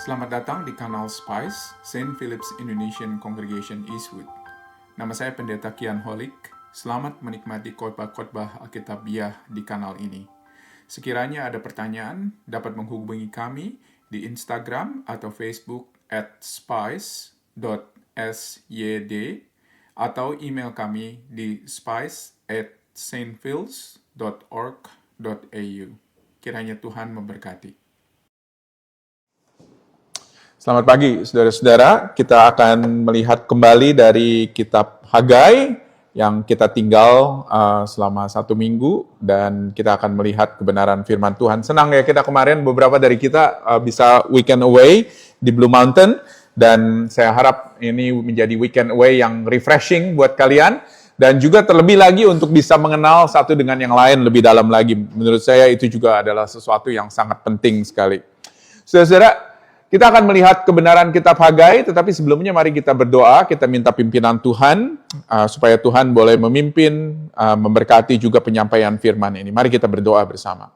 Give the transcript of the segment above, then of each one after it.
Selamat datang di kanal Spice, St. Philip's Indonesian Congregation Eastwood. Nama saya Pendeta Kian Holik. Selamat menikmati khotbah-khotbah Alkitabiah di kanal ini. Sekiranya ada pertanyaan, dapat menghubungi kami di Instagram atau Facebook @spice.syd atau email kami di spice@stphils.org.au. Kiranya Tuhan memberkati. Selamat pagi, saudara-saudara. Kita akan melihat kembali dari kitab Hagai yang kita tinggal selama 1 minggu, dan kita akan melihat kebenaran firman Tuhan. Senang ya, kita kemarin beberapa dari kita bisa weekend away di Blue Mountain, dan saya harap ini menjadi weekend away yang refreshing buat kalian, dan juga terlebih lagi untuk bisa mengenal satu dengan yang lain lebih dalam lagi. Menurut saya itu juga adalah sesuatu yang sangat penting sekali. Saudara-saudara, kita akan melihat kebenaran kitab Hagai, tetapi sebelumnya mari kita berdoa, kita minta pimpinan Tuhan, supaya Tuhan boleh memimpin, memberkati juga penyampaian firman ini. Mari kita berdoa bersama.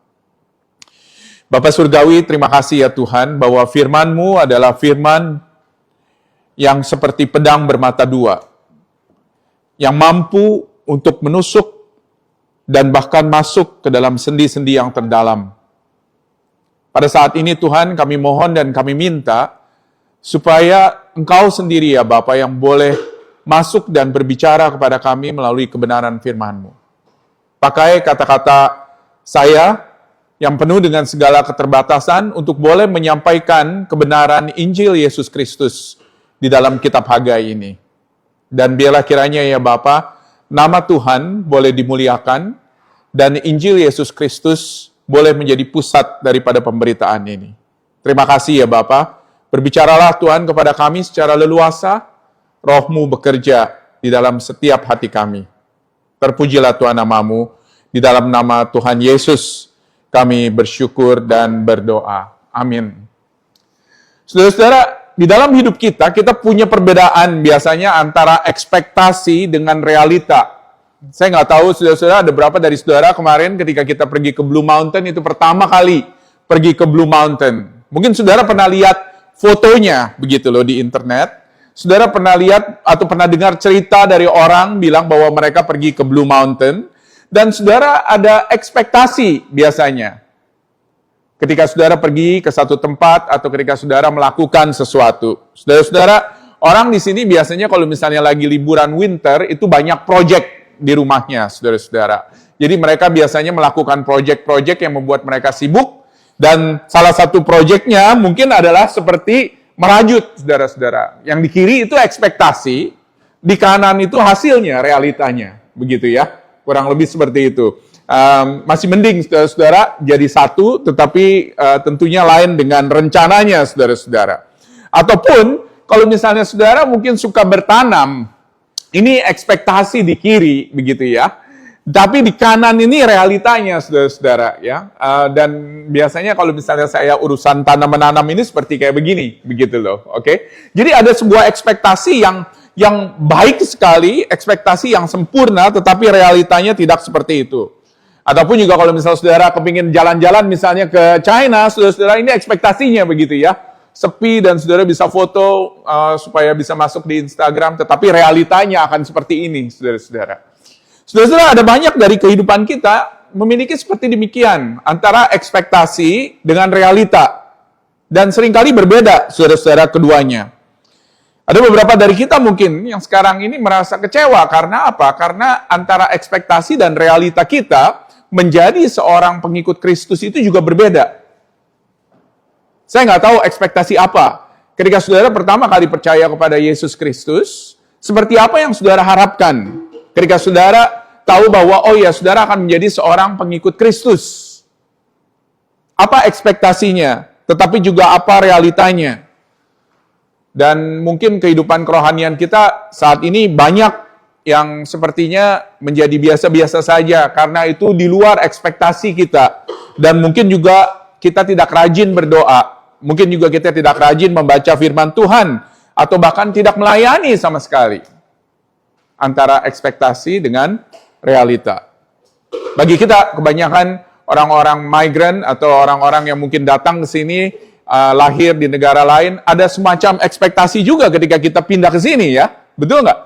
Bapa Surgawi, terima kasih ya Tuhan, bahwa firman-Mu adalah firman yang seperti pedang bermata dua, yang mampu untuk menusuk dan bahkan masuk ke dalam sendi-sendi yang terdalam. Pada saat ini Tuhan, kami mohon dan kami minta supaya Engkau sendiri ya Bapa yang boleh masuk dan berbicara kepada kami melalui kebenaran firman-Mu. Pakai kata-kata saya yang penuh dengan segala keterbatasan untuk boleh menyampaikan kebenaran Injil Yesus Kristus di dalam kitab Hagai ini. Dan biarlah kiranya ya Bapa, nama Tuhan boleh dimuliakan dan Injil Yesus Kristus boleh menjadi pusat daripada pemberitaan ini. Terima kasih ya Bapa. Berbicaralah Tuhan kepada kami secara leluasa, Roh-Mu bekerja di dalam setiap hati kami. Terpujilah Tuhan nama-Mu, di dalam nama Tuhan Yesus kami bersyukur dan berdoa. Amin. Saudara-saudara, di dalam hidup kita punya perbedaan biasanya antara ekspektasi dengan realita. Saya nggak tahu, saudara-saudara, ada berapa dari saudara kemarin ketika kita pergi ke Blue Mountain, itu pertama kali pergi ke Blue Mountain. Mungkin saudara pernah lihat fotonya begitu loh di internet. Saudara pernah lihat atau pernah dengar cerita dari orang bilang bahwa mereka pergi ke Blue Mountain, dan saudara ada ekspektasi biasanya. Ketika saudara pergi ke satu tempat atau ketika saudara melakukan sesuatu. Saudara-saudara, orang di sini biasanya kalau misalnya lagi liburan winter, itu banyak project di rumahnya, saudara-saudara. Jadi mereka biasanya melakukan proyek-proyek yang membuat mereka sibuk, dan salah satu proyeknya mungkin adalah seperti merajut, saudara-saudara. Yang di kiri itu ekspektasi, di kanan itu hasilnya, realitanya. Begitu ya, kurang lebih seperti itu. Masih mending, saudara-saudara, jadi satu, tetapi tentunya lain dengan rencananya, saudara-saudara. Ataupun, kalau misalnya saudara mungkin suka bertanam, ini ekspektasi di kiri, begitu ya. Tapi di kanan ini realitanya, saudara-saudara, ya. Dan biasanya kalau misalnya saya urusan tanam-menanam ini seperti kayak begini, begitu loh, oke? Jadi ada sebuah ekspektasi yang baik sekali, ekspektasi yang sempurna, tetapi realitanya tidak seperti itu. Ataupun juga kalau misalnya saudara kepingin jalan-jalan misalnya ke China, saudara-saudara, ini ekspektasinya begitu ya. Sepi dan saudara bisa foto supaya bisa masuk di Instagram, tetapi realitanya akan seperti ini, saudara-saudara. Saudara-saudara, ada banyak dari kehidupan kita memiliki seperti demikian, antara ekspektasi dengan realita. Dan seringkali berbeda, saudara-saudara, keduanya. Ada beberapa dari kita mungkin yang sekarang ini merasa kecewa, karena apa? Karena antara ekspektasi dan realita kita menjadi seorang pengikut Kristus itu juga berbeda. Saya nggak tahu ekspektasi apa. Ketika saudara pertama kali percaya kepada Yesus Kristus, seperti apa yang saudara harapkan? Ketika saudara tahu bahwa, oh ya, saudara akan menjadi seorang pengikut Kristus. Apa ekspektasinya? Tetapi juga apa realitanya? Dan mungkin kehidupan kerohanian kita saat ini banyak yang sepertinya menjadi biasa-biasa saja, karena itu di luar ekspektasi kita. Dan mungkin juga kita tidak rajin berdoa. Mungkin juga kita tidak rajin membaca firman Tuhan, atau bahkan tidak melayani sama sekali. Antara ekspektasi dengan realita. Bagi kita, kebanyakan orang-orang migran atau orang-orang yang mungkin datang ke sini lahir di negara lain, ada semacam ekspektasi juga ketika kita pindah ke sini ya. Betul nggak?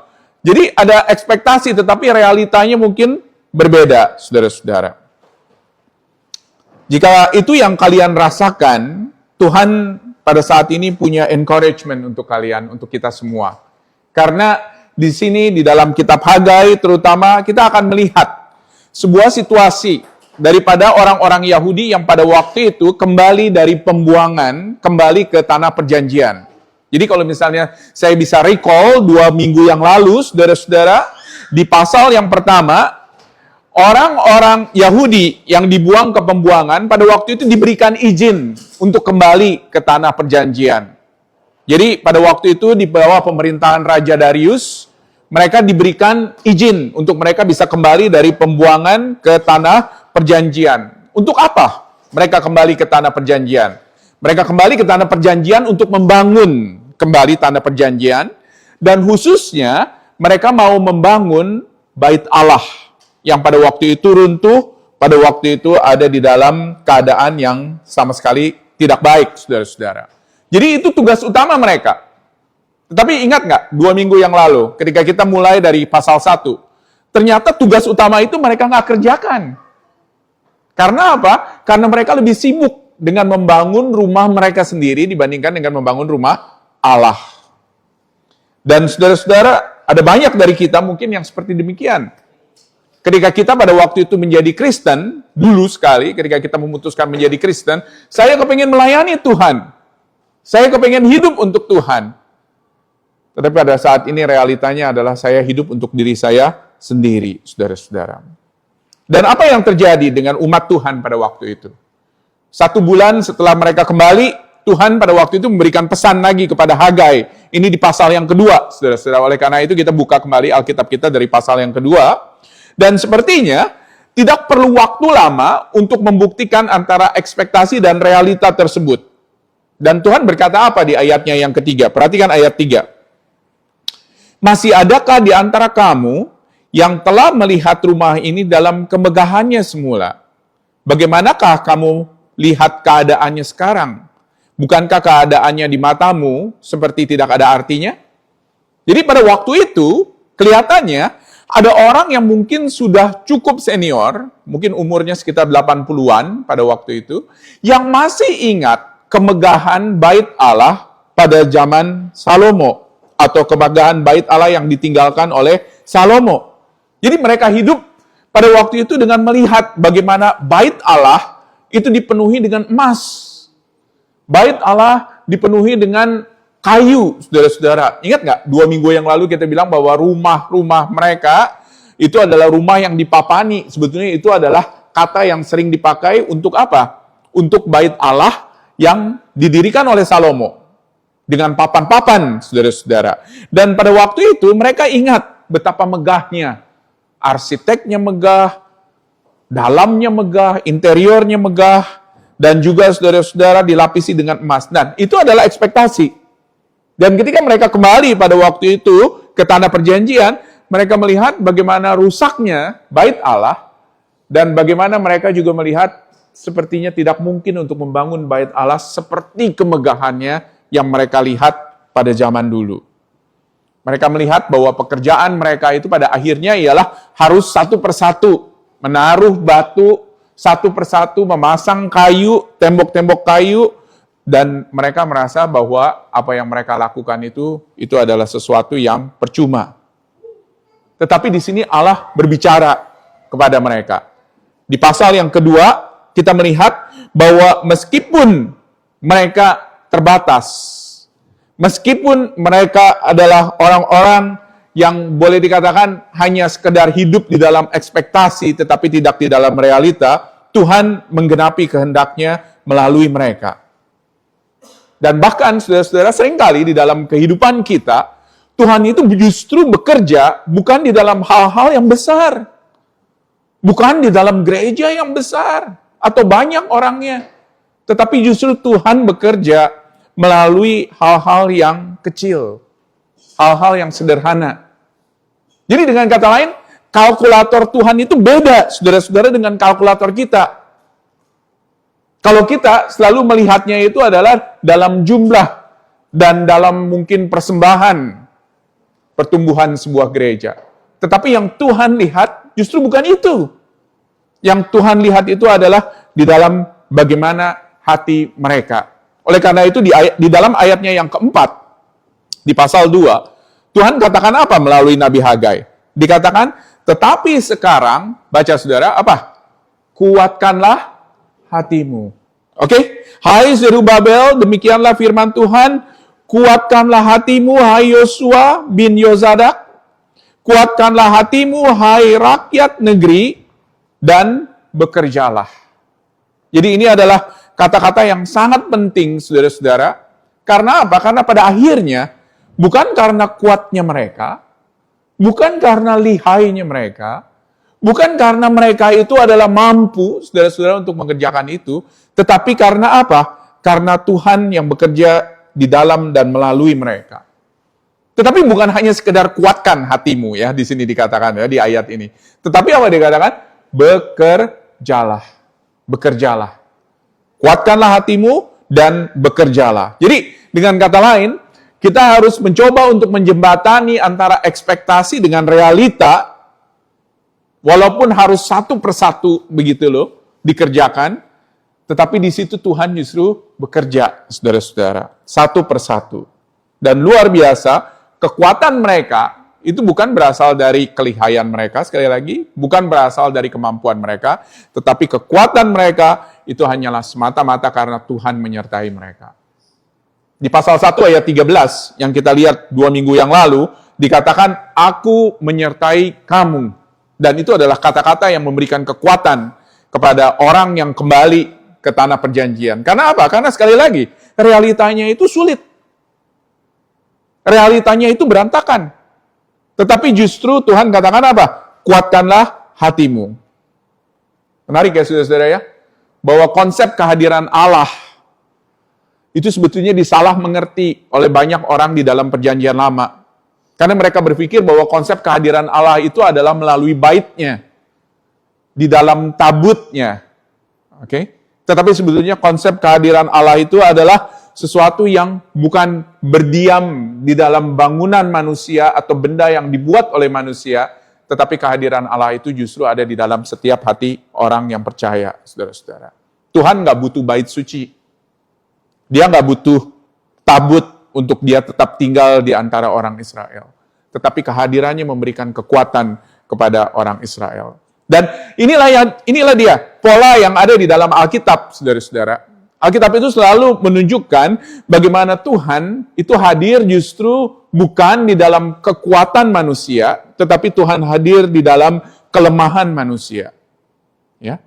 Jadi ada ekspektasi, tetapi realitanya mungkin berbeda, saudara-saudara. Jika itu yang kalian rasakan, Tuhan pada saat ini punya encouragement untuk kalian, untuk kita semua. Karena di sini, di dalam kitab Hagai terutama, kita akan melihat sebuah situasi daripada orang-orang Yahudi yang pada waktu itu kembali dari pembuangan, kembali ke tanah perjanjian. Jadi kalau misalnya saya bisa recall 2 minggu yang lalu, saudara-saudara, di pasal yang pertama, orang-orang Yahudi yang dibuang ke pembuangan pada waktu itu diberikan izin untuk kembali ke tanah perjanjian. Jadi pada waktu itu di bawah pemerintahan Raja Darius, mereka diberikan izin untuk mereka bisa kembali dari pembuangan ke tanah perjanjian. Untuk apa mereka kembali ke tanah perjanjian? Mereka kembali ke tanah perjanjian untuk membangun kembali tanah perjanjian, dan khususnya mereka mau membangun Bait Allah yang pada waktu itu runtuh, pada waktu itu ada di dalam keadaan yang sama sekali tidak baik, saudara-saudara. Jadi itu tugas utama mereka. Tetapi ingat nggak, 2 minggu yang lalu, ketika kita mulai dari pasal 1, ternyata tugas utama itu mereka nggak kerjakan. Karena apa? Karena mereka lebih sibuk dengan membangun rumah mereka sendiri dibandingkan dengan membangun rumah Allah. Dan saudara-saudara, ada banyak dari kita mungkin yang seperti demikian. Ketika kita pada waktu itu menjadi Kristen, dulu sekali ketika kita memutuskan menjadi Kristen, saya kepengen melayani Tuhan. Saya kepengen hidup untuk Tuhan. Tetapi pada saat ini realitanya adalah saya hidup untuk diri saya sendiri, saudara-saudara. Dan apa yang terjadi dengan umat Tuhan pada waktu itu? 1 bulan setelah mereka kembali, Tuhan pada waktu itu memberikan pesan lagi kepada Hagai. Ini di pasal yang kedua, saudara-saudara. Oleh karena itu kita buka kembali Alkitab kita dari pasal yang kedua. Dan sepertinya tidak perlu waktu lama untuk membuktikan antara ekspektasi dan realita tersebut. Dan Tuhan berkata apa di ayatnya yang ketiga? Perhatikan ayat 3. Masih adakah di antara kamu yang telah melihat rumah ini dalam kemegahannya semula? Bagaimanakah kamu lihat keadaannya sekarang? Bukankah keadaannya di matamu seperti tidak ada artinya? Jadi pada waktu itu, kelihatannya ada orang yang mungkin sudah cukup senior, mungkin umurnya sekitar 80-an pada waktu itu, yang masih ingat kemegahan Bait Allah pada zaman Salomo, atau kemegahan Bait Allah yang ditinggalkan oleh Salomo. Jadi mereka hidup pada waktu itu dengan melihat bagaimana Bait Allah itu dipenuhi dengan emas. Bait Allah dipenuhi dengan kayu, saudara-saudara. Ingat nggak, 2 minggu yang lalu kita bilang bahwa rumah-rumah mereka itu adalah rumah yang dipapani. Sebetulnya itu adalah kata yang sering dipakai untuk apa? Untuk Bait Allah yang didirikan oleh Salomo. Dengan papan-papan, saudara-saudara. Dan pada waktu itu mereka ingat betapa megahnya. Arsiteknya megah, dalamnya megah, interiornya megah, dan juga saudara-saudara dilapisi dengan emas. Dan itu adalah ekspektasi. Dan ketika mereka kembali pada waktu itu ke tanah perjanjian, mereka melihat bagaimana rusaknya Bait Allah, dan bagaimana mereka juga melihat sepertinya tidak mungkin untuk membangun Bait Allah seperti kemegahannya yang mereka lihat pada zaman dulu. Mereka melihat bahwa pekerjaan mereka itu pada akhirnya ialah harus satu persatu menaruh batu, satu persatu memasang kayu, tembok-tembok kayu, dan mereka merasa bahwa apa yang mereka lakukan itu adalah sesuatu yang percuma. Tetapi di sini Allah berbicara kepada mereka. Di pasal yang kedua, kita melihat bahwa meskipun mereka terbatas, meskipun mereka adalah orang-orang yang boleh dikatakan hanya sekedar hidup di dalam ekspektasi tetapi tidak di dalam realita, Tuhan menggenapi kehendaknya melalui mereka. Dan bahkan saudara-saudara, seringkali di dalam kehidupan kita, Tuhan itu justru bekerja bukan di dalam hal-hal yang besar. Bukan di dalam gereja yang besar atau banyak orangnya. Tetapi justru Tuhan bekerja melalui hal-hal yang kecil. Hal-hal yang sederhana. Jadi dengan kata lain, kalkulator Tuhan itu beda, saudara-saudara, dengan kalkulator kita. Kalau kita selalu melihatnya itu adalah dalam jumlah dan dalam mungkin persembahan pertumbuhan sebuah gereja. Tetapi yang Tuhan lihat justru bukan itu. Yang Tuhan lihat itu adalah di dalam bagaimana hati mereka. Oleh karena itu di dalam ayatnya yang keempat, di pasal 2, Tuhan katakan apa melalui Nabi Hagai? Dikatakan, tetapi sekarang, baca saudara, apa? Kuatkanlah hatimu. Oke? Hai Zerubabel, demikianlah firman Tuhan, kuatkanlah hatimu, hai Yosua bin Yozadak, kuatkanlah hatimu, hai rakyat negeri, dan bekerjalah. Jadi ini adalah kata-kata yang sangat penting, saudara-saudara. Karena apa? Karena pada akhirnya, bukan karena kuatnya mereka, bukan karena lihainya mereka, bukan karena mereka itu adalah mampu, saudara-saudara, untuk mengerjakan itu, tetapi karena apa? Karena Tuhan yang bekerja di dalam dan melalui mereka. Tetapi bukan hanya sekedar kuatkan hatimu, ya, di sini dikatakan, ya, di ayat ini. Tetapi apa dikatakan? Bekerjalah. Bekerjalah. Kuatkanlah hatimu dan bekerjalah. Jadi, dengan kata lain, kita harus mencoba untuk menjembatani antara ekspektasi dengan realita. Walaupun harus satu persatu begitu loh dikerjakan, tetapi di situ Tuhan justru bekerja, saudara-saudara, satu persatu. Dan luar biasa, kekuatan mereka itu bukan berasal dari kelihayan mereka, sekali lagi, bukan berasal dari kemampuan mereka, tetapi kekuatan mereka itu hanyalah semata-mata karena Tuhan menyertai mereka. Di pasal 1 ayat 13, yang kita lihat 2 minggu yang lalu, dikatakan, aku menyertai kamu. Dan itu adalah kata-kata yang memberikan kekuatan kepada orang yang kembali ke tanah perjanjian. Karena apa? Karena sekali lagi, realitanya itu sulit. Realitanya itu berantakan. Tetapi justru Tuhan katakan apa? Kuatkanlah hatimu. Menarik ya saudara-saudara ya? Bahwa konsep kehadiran Allah itu sebetulnya disalah mengerti oleh banyak orang di dalam perjanjian lama. Karena mereka berpikir bahwa konsep kehadiran Allah itu adalah melalui baitnya, di dalam tabutnya. Oke? Tetapi sebetulnya konsep kehadiran Allah itu adalah sesuatu yang bukan berdiam di dalam bangunan manusia atau benda yang dibuat oleh manusia, tetapi kehadiran Allah itu justru ada di dalam setiap hati orang yang percaya, saudara-saudara. Tuhan nggak butuh bait suci. Dia nggak butuh tabut untuk dia tetap tinggal di antara orang Israel. Tetapi kehadirannya memberikan kekuatan kepada orang Israel. Dan inilah dia pola yang ada di dalam Alkitab, saudara-saudara. Alkitab itu selalu menunjukkan bagaimana Tuhan itu hadir justru bukan di dalam kekuatan manusia, tetapi Tuhan hadir di dalam kelemahan manusia. Ya.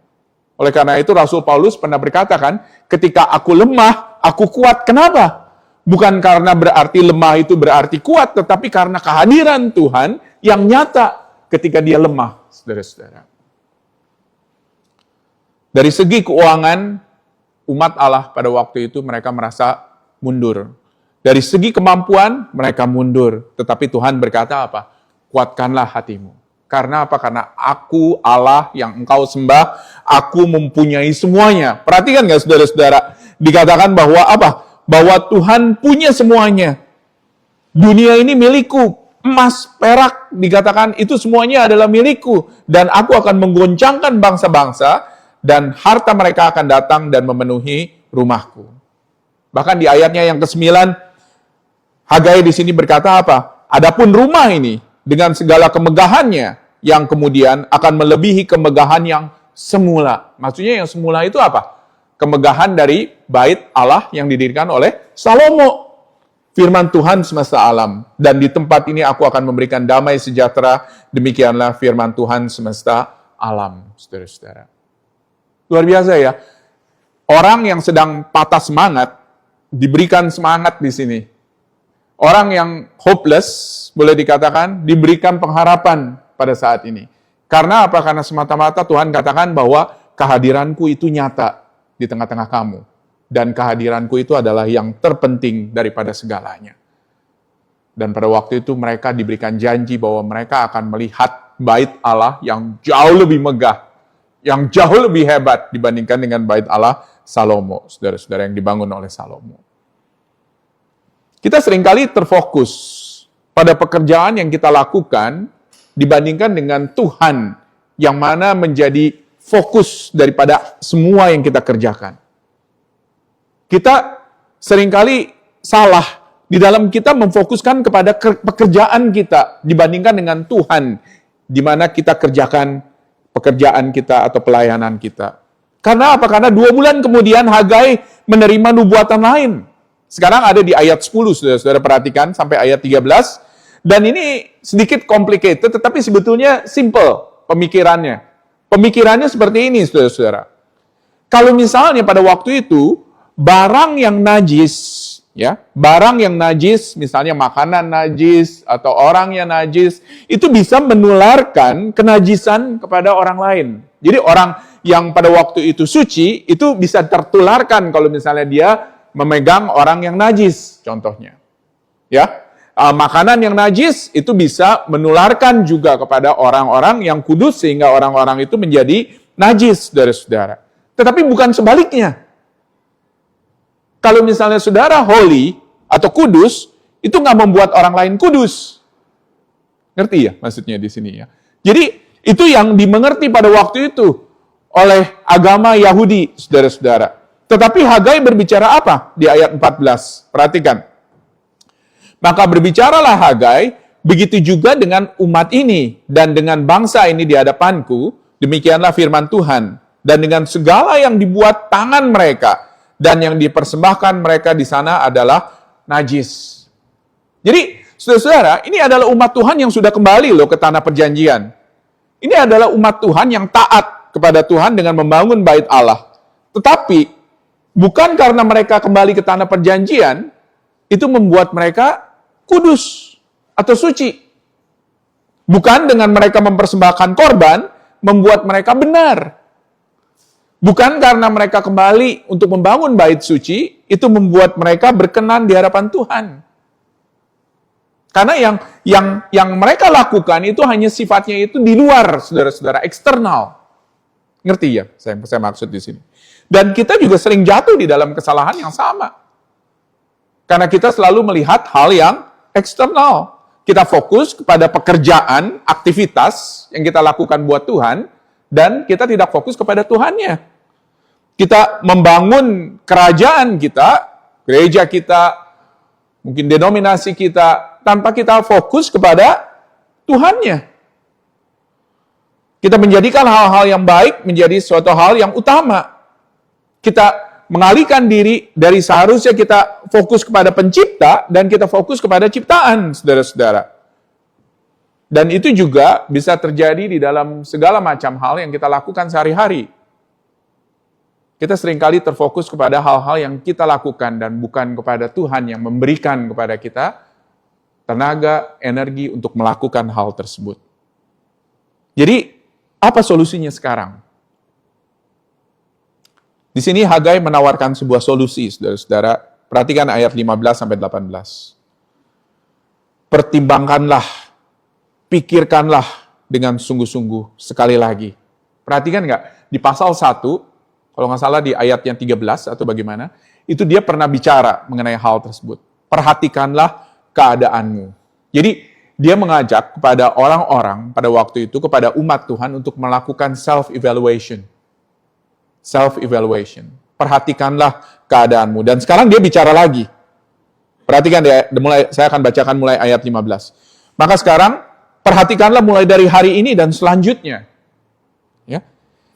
Oleh karena itu Rasul Paulus pernah berkata kan, ketika aku lemah, aku kuat. Kenapa? Bukan karena berarti lemah itu berarti kuat, tetapi karena kehadiran Tuhan yang nyata ketika dia lemah, saudara-saudara. Dari segi keuangan, umat Allah pada waktu itu mereka merasa mundur. Dari segi kemampuan, mereka mundur. Tetapi Tuhan berkata apa? Kuatkanlah hatimu. Karena apa? Karena aku Allah yang engkau sembah, aku mempunyai semuanya. Perhatikan nggak saudara-saudara? Dikatakan bahwa apa? Bahwa Tuhan punya semuanya. Dunia ini milikku. Emas, perak, dikatakan itu semuanya adalah milikku. Dan aku akan menggoncangkan bangsa-bangsa, dan harta mereka akan datang dan memenuhi rumahku. Bahkan di ayatnya yang ke-9, Hagai di sini berkata apa? Adapun rumah ini, dengan segala kemegahannya, yang kemudian akan melebihi kemegahan yang semula. Maksudnya yang semula itu apa? Kemegahan dari bait Allah yang didirikan oleh Salomo. Firman Tuhan semesta alam. Dan di tempat ini aku akan memberikan damai sejahtera. Demikianlah firman Tuhan semesta alam. Saudara-saudara. Luar biasa ya. Orang yang sedang patah semangat, diberikan semangat di sini. Orang yang hopeless, boleh dikatakan, diberikan pengharapan pada saat ini. Karena apa? Karena semata-mata Tuhan katakan bahwa kehadiranku itu nyata di tengah-tengah kamu. Dan kehadiranku itu adalah yang terpenting daripada segalanya. Dan pada waktu itu mereka diberikan janji bahwa mereka akan melihat bait Allah yang jauh lebih megah yang jauh lebih hebat dibandingkan dengan bait Allah Salomo, saudara-saudara, yang dibangun oleh Salomo. Kita seringkali terfokus pada pekerjaan yang kita lakukan dibandingkan dengan Tuhan yang mana menjadi fokus daripada semua yang kita kerjakan. Kita seringkali salah di dalam kita memfokuskan kepada pekerjaan kita dibandingkan dengan Tuhan, di mana kita kerjakan pekerjaan kita atau pelayanan kita. Karena apa? Karena 2 bulan kemudian Hagai menerima nubuatan lain. Sekarang ada di ayat 10, saudara-saudara perhatikan, sampai ayat 13. Dan ini sedikit complicated, tetapi sebetulnya simple pemikirannya. Pemikirannya seperti ini, saudara-saudara. Kalau misalnya pada waktu itu, barang yang najis, ya, barang yang najis, misalnya makanan najis atau orang yang najis, itu bisa menularkan kenajisan kepada orang lain. Jadi orang yang pada waktu itu suci, itu bisa tertularkan kalau misalnya dia memegang orang yang najis, contohnya. Ya, makanan yang najis itu bisa menularkan juga kepada orang-orang yang kudus, sehingga orang-orang itu menjadi najis, saudara-saudara. Tetapi bukan sebaliknya. Kalau misalnya saudara holy atau kudus, itu nggak membuat orang lain kudus. Ngerti ya maksudnya di sini ya? Jadi itu yang dimengerti pada waktu itu oleh agama Yahudi, saudara-saudara. Tetapi Hagai berbicara apa di ayat 14? Perhatikan. Maka berbicaralah Hagai, begitu juga dengan umat ini dan dengan bangsa ini di hadapanku, demikianlah firman Tuhan. Dan dengan segala yang dibuat tangan mereka, dan yang dipersembahkan mereka di sana adalah najis. Jadi, saudara-saudara, ini adalah umat Tuhan yang sudah kembali loh ke tanah perjanjian. Ini adalah umat Tuhan yang taat kepada Tuhan dengan membangun bait Allah. Tetapi, bukan karena mereka kembali ke tanah perjanjian, itu membuat mereka kudus atau suci. Bukan dengan mereka mempersembahkan korban, membuat mereka benar. Bukan karena mereka kembali untuk membangun bait suci, itu membuat mereka berkenan di hadapan Tuhan. Karena yang mereka lakukan itu hanya sifatnya itu di luar, saudara-saudara, eksternal. Ngerti ya? Saya maksud di sini. Dan kita juga sering jatuh di dalam kesalahan yang sama. Karena kita selalu melihat hal yang eksternal. Kita fokus kepada pekerjaan, aktivitas yang kita lakukan buat Tuhan, dan kita tidak fokus kepada Tuhannya. Kita membangun kerajaan kita, gereja kita, mungkin denominasi kita, tanpa kita fokus kepada Tuhannya. Kita menjadikan hal-hal yang baik menjadi suatu hal yang utama. Kita mengalihkan diri dari seharusnya kita fokus kepada pencipta, dan kita fokus kepada ciptaan, saudara-saudara. Dan itu juga bisa terjadi di dalam segala macam hal yang kita lakukan sehari-hari. Kita seringkali terfokus kepada hal-hal yang kita lakukan dan bukan kepada Tuhan yang memberikan kepada kita tenaga, energi untuk melakukan hal tersebut. Jadi, apa solusinya sekarang? Di sini Hagai menawarkan sebuah solusi, saudara-saudara. Perhatikan ayat 15-18. Pertimbangkanlah, pikirkanlah dengan sungguh-sungguh sekali lagi. Perhatikan nggak? Di pasal 1, kalau nggak salah di ayat yang 13 atau bagaimana, itu dia pernah bicara mengenai hal tersebut. Perhatikanlah keadaanmu. Jadi, dia mengajak kepada orang-orang pada waktu itu, kepada umat Tuhan untuk melakukan self-evaluation. Self-evaluation. Perhatikanlah keadaanmu. Dan sekarang dia bicara lagi. Perhatikan, saya akan bacakan mulai ayat 15. Maka sekarang, perhatikanlah mulai dari hari ini dan selanjutnya. Ya.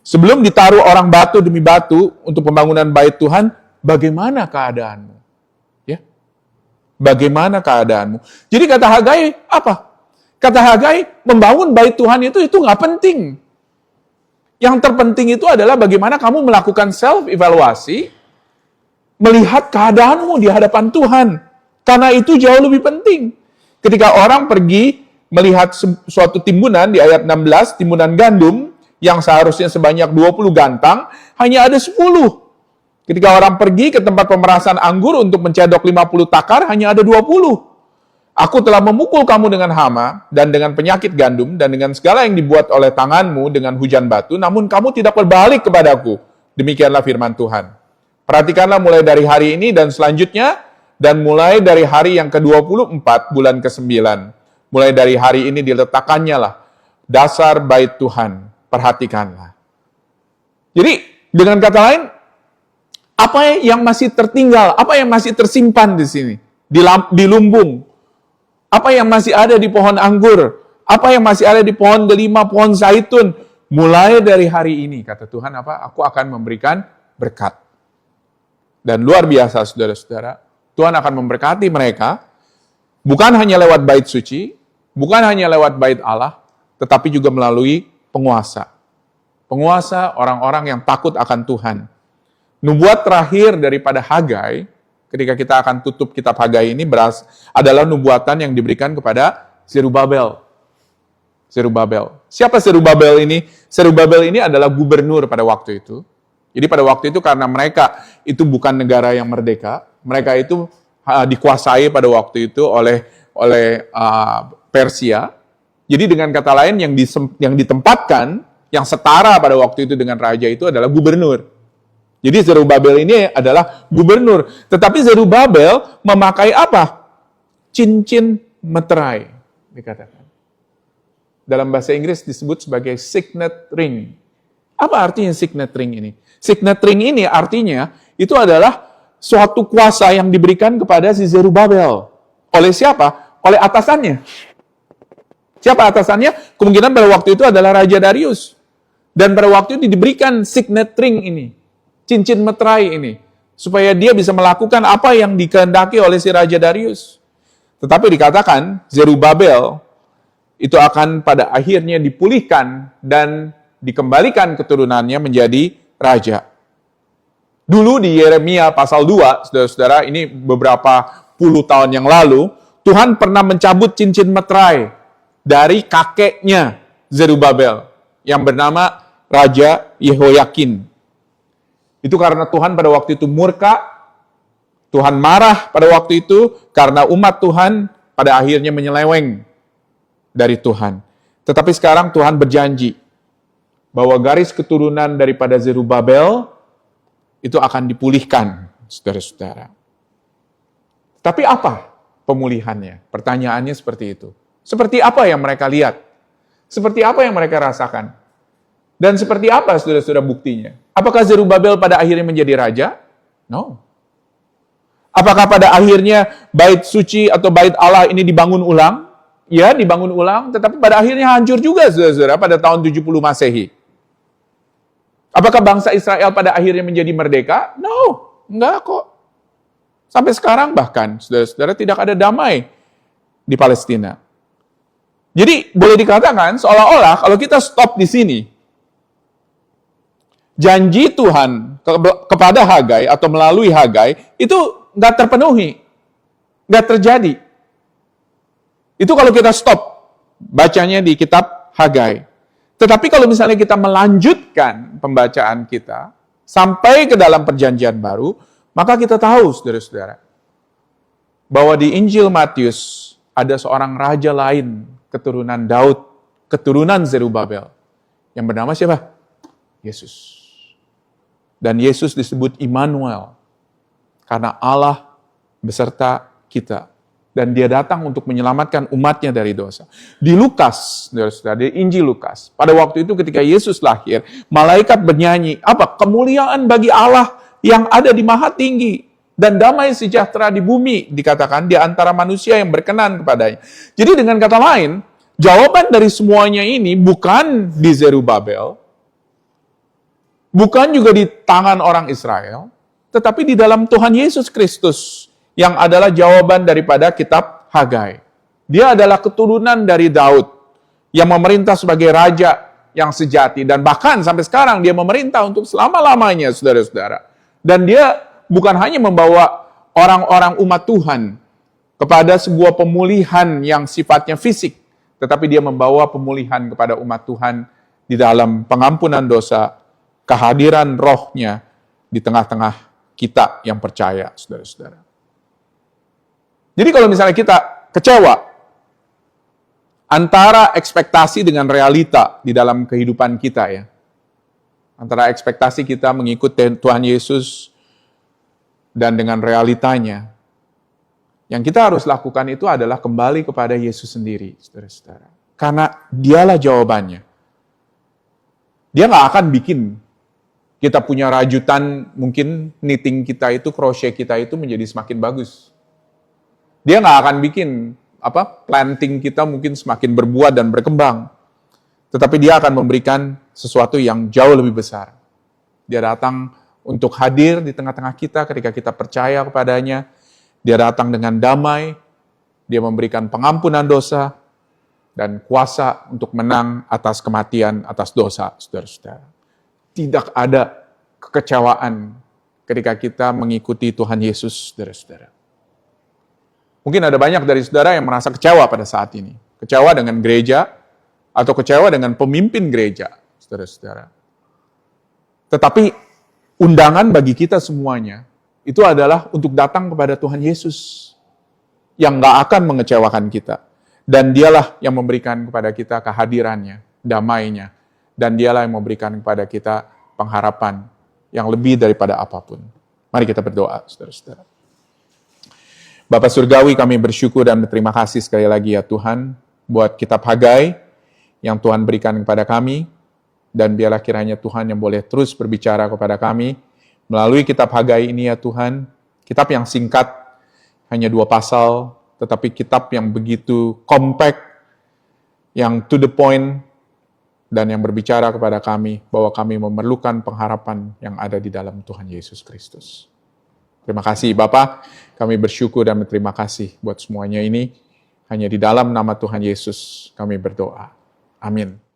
Sebelum ditaruh orang batu demi batu untuk pembangunan bait Tuhan, bagaimana keadaanmu? Ya. Bagaimana keadaanmu? Jadi kata Hagai, apa? Kata Hagai, membangun bait Tuhan itu nggak penting. Yang terpenting itu adalah bagaimana kamu melakukan self-evaluasi, melihat keadaanmu di hadapan Tuhan. Karena itu jauh lebih penting. Ketika orang pergi melihat suatu timbunan di ayat 16, timbunan gandum yang seharusnya sebanyak 20 gantang, hanya ada 10. Ketika orang pergi ke tempat pemerasan anggur untuk mencedok 50 takar, hanya ada 20. Aku telah memukul kamu dengan hama dan dengan penyakit gandum dan dengan segala yang dibuat oleh tanganmu dengan hujan batu, namun kamu tidak berbalik kepadaku. Demikianlah firman Tuhan. Perhatikanlah mulai dari hari ini dan selanjutnya, dan mulai dari hari yang ke-24 bulan ke-9. Mulai dari hari ini diletakkannya lah dasar bait Tuhan. Perhatikanlah. Jadi dengan kata lain, apa yang masih tertinggal, apa yang masih tersimpan di sini, di lumbung, apa yang masih ada di pohon anggur, apa yang masih ada di pohon delima, pohon zaitun, mulai dari hari ini, kata Tuhan, aku akan memberikan berkat. Dan luar biasa, saudara-saudara, Tuhan akan memberkati mereka, bukan hanya lewat bait suci, bukan hanya lewat bait Allah, tetapi juga melalui penguasa. Penguasa orang-orang yang takut akan Tuhan. Nubuat terakhir daripada Hagai, ketika kita akan tutup kitab Hagai ini, adalah nubuatan yang diberikan kepada Zerubabel. Zerubabel. Siapa Zerubabel ini? Zerubabel ini adalah gubernur pada waktu itu. Jadi pada waktu itu karena mereka itu bukan negara yang merdeka, mereka itu dikuasai pada waktu itu oleh Persia. Jadi dengan kata lain yang ditempatkan, yang setara pada waktu itu dengan raja itu adalah gubernur. Jadi Zerubabel ini adalah gubernur. Tetapi Zerubabel memakai apa? Cincin meterai, dikatakan. Dalam bahasa Inggris disebut sebagai signet ring. Apa artinya signet ring ini? Signet ring ini artinya itu adalah suatu kuasa yang diberikan kepada si Zerubabel. Oleh siapa? Oleh atasannya. Siapa atasannya? Kemungkinan pada waktu itu adalah Raja Darius. Dan pada waktu itu diberikan signet ring ini. Cincin meterai ini, supaya dia bisa melakukan apa yang dikehendaki oleh si Raja Darius. Tetapi dikatakan, Zerubabel itu akan pada akhirnya dipulihkan dan dikembalikan keturunannya menjadi raja. Dulu di Yeremia pasal 2, saudara-saudara, ini beberapa puluh tahun yang lalu, Tuhan pernah mencabut cincin meterai dari kakeknya Zerubabel, yang bernama Raja Yehoyakin. Itu karena Tuhan pada waktu itu murka, Tuhan marah pada waktu itu, karena umat Tuhan pada akhirnya menyeleweng dari Tuhan. Tetapi sekarang Tuhan berjanji, bahwa garis keturunan daripada Zerubabel, itu akan dipulihkan, saudara-saudara. Tapi apa pemulihannya? Pertanyaannya seperti itu. Seperti apa yang mereka lihat? Seperti apa yang mereka rasakan? Dan seperti apa saudara-saudara buktinya? Apakah Zerubabel pada akhirnya menjadi raja? No. Apakah pada akhirnya bait suci atau bait Allah ini dibangun ulang? Ya, dibangun ulang, tetapi pada akhirnya hancur juga saudara-saudara pada tahun 70 Masehi. Apakah bangsa Israel pada akhirnya menjadi merdeka? No, enggak kok. Sampai sekarang bahkan saudara-saudara tidak ada damai di Palestina. Jadi boleh dikatakan seolah-olah kalau kita stop di sini, janji Tuhan kepada Hagai atau melalui Hagai itu nggak terpenuhi, nggak terjadi. Itu kalau kita stop bacanya di kitab Hagai. Tetapi kalau misalnya kita melanjutkan pembacaan kita sampai ke dalam perjanjian baru, maka kita tahu, saudara-saudara, bahwa di Injil Matius ada seorang raja lain, keturunan Daud, keturunan Zerubabel, yang bernama siapa? Yesus. Dan Yesus disebut Immanuel, karena Allah beserta kita. Dan dia datang untuk menyelamatkan umatnya dari dosa. Di Lukas, di Injil Lukas, pada waktu itu ketika Yesus lahir, malaikat bernyanyi, apa? Kemuliaan bagi Allah yang ada di maha tinggi, dan damai sejahtera di bumi, dikatakan di antara manusia yang berkenan kepadanya. Jadi dengan kata lain, jawaban dari semuanya ini bukan di Zerubabel, bukan juga di tangan orang Israel, tetapi di dalam Tuhan Yesus Kristus, yang adalah jawaban daripada kitab Hagai. Dia adalah keturunan dari Daud, yang memerintah sebagai raja yang sejati, dan bahkan sampai sekarang dia memerintah untuk selama-lamanya, saudara-saudara. Dan dia bukan hanya membawa orang-orang umat Tuhan kepada sebuah pemulihan yang sifatnya fisik, tetapi dia membawa pemulihan kepada umat Tuhan di dalam pengampunan dosa, kehadiran rohnya di tengah-tengah kita yang percaya, saudara-saudara. Jadi kalau misalnya kita kecewa antara ekspektasi dengan realita di dalam kehidupan kita ya. Antara ekspektasi kita mengikuti Tuhan Yesus dan dengan realitanya. Yang kita harus lakukan itu adalah kembali kepada Yesus sendiri, saudara-saudara. Karena dialah jawabannya. Dia nggak akan bikin kita punya rajutan, mungkin knitting kita itu, crochet kita itu menjadi semakin bagus. Dia nggak akan bikin planting kita mungkin semakin berbuah dan berkembang. Tetapi dia akan memberikan sesuatu yang jauh lebih besar. Dia datang untuk hadir di tengah-tengah kita ketika kita percaya kepadanya. Dia datang dengan damai, dia memberikan pengampunan dosa, dan kuasa untuk menang atas kematian, atas dosa, saudara-saudara. Tidak ada kekecewaan ketika kita mengikuti Tuhan Yesus, saudara-saudara. Mungkin ada banyak dari saudara yang merasa kecewa pada saat ini. Kecewa dengan gereja, atau kecewa dengan pemimpin gereja, saudara-saudara. Tetapi undangan bagi kita semuanya, itu adalah untuk datang kepada Tuhan Yesus yang gak akan mengecewakan kita. Dan dialah yang memberikan kepada kita kehadirannya, damainya. Dan dialah yang memberikan kepada kita pengharapan yang lebih daripada apapun. Mari kita berdoa, saudara-saudara. Bapa Surgawi, kami bersyukur dan berterima kasih sekali lagi ya Tuhan, buat kitab Hagai yang Tuhan berikan kepada kami. Dan biarlah kiranya Tuhan yang boleh terus berbicara kepada kami, melalui kitab Hagai ini ya Tuhan, kitab yang singkat, hanya 2 pasal, tetapi kitab yang begitu compact, yang to the point, dan yang berbicara kepada kami, bahwa kami memerlukan pengharapan yang ada di dalam Tuhan Yesus Kristus. Terima kasih Bapa, kami bersyukur dan berterima kasih buat semuanya ini, hanya di dalam nama Tuhan Yesus kami berdoa. Amin.